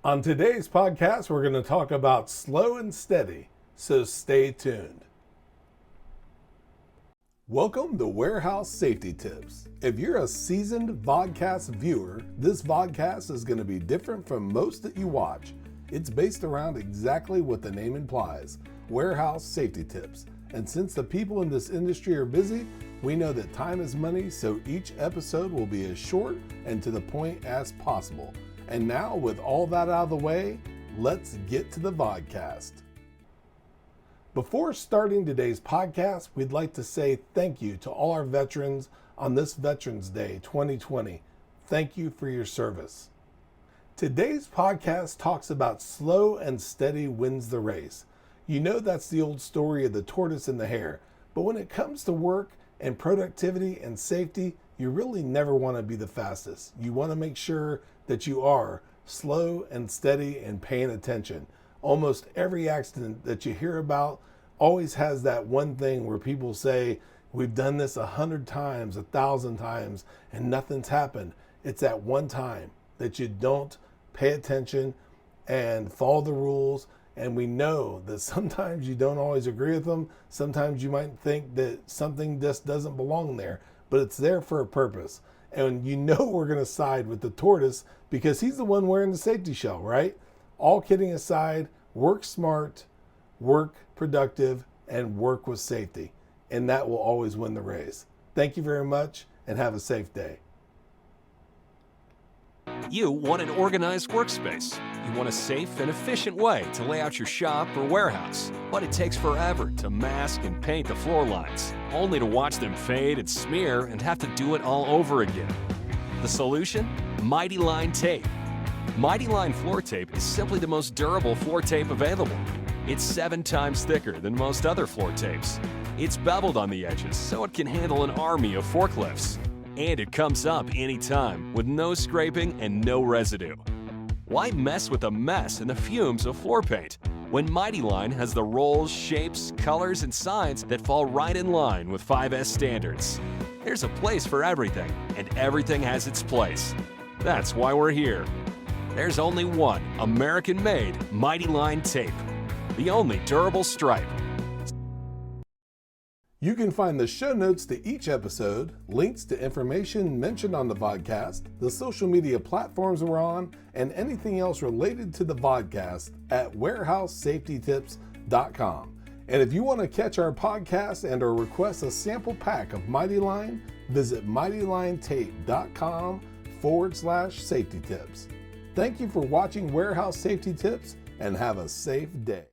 On today's podcast, we're going to talk about slow and steady, so stay tuned. Welcome to Warehouse Safety Tips. If you're a seasoned vodcast viewer, this vodcast is going to be different from most that you watch. It's based around exactly what the name implies, warehouse safety tips. And since the people in this industry are busy, we know that time is money, so each episode will be as short and to the point as possible. And now, with all that out of the way, let's get to the vodcast. Before starting today's podcast, we'd like to say thank you to all our veterans on this Veterans Day 2020. Thank you for your service. Today's podcast talks about slow and steady wins the race. You know that's the old story of the tortoise and the hare, but when it comes to work and productivity and safety, you really never want to be the fastest. You want to make sure that you are slow and steady and paying attention. Almost every accident that you hear about always has that one thing where people say, we've done this 100 times, 1,000 times, and nothing's happened. It's that one time that you don't pay attention and follow the rules. And we know that sometimes you don't always agree with them. Sometimes you might think that something just doesn't belong there, but it's there for a purpose. And you know we're going to side with the tortoise because he's the one wearing the safety shell, right? All kidding aside, work smart, work productive, and work with safety. And that will always win the race. Thank you very much and have a safe day. You want an organized workspace. You want a safe and efficient way to lay out your shop or warehouse. But it takes forever to mask and paint the floor lines, only to watch them fade and smear and have to do it all over again. The solution? Mighty Line Tape. Mighty Line floor tape is simply the most durable floor tape available. It's 7 times thicker than most other floor tapes. It's beveled on the edges so it can handle an army of forklifts. And it comes up anytime with no scraping and no residue. Why mess with the mess and the fumes of floor paint when Mighty Line has the rolls, shapes, colors, and signs that fall right in line with 5S standards? There's a place for everything, and everything has its place. That's why we're here. There's only one American-made Mighty Line tape, the only durable stripe. You can find the show notes to each episode, links to information mentioned on the vodcast, the social media platforms we're on, and anything else related to the vodcast at warehousesafetytips.com. And if you want to catch our podcast and or request a sample pack of Mighty Line, visit mightylinetape.com/safety tips. Thank you for watching Warehouse Safety Tips and have a safe day.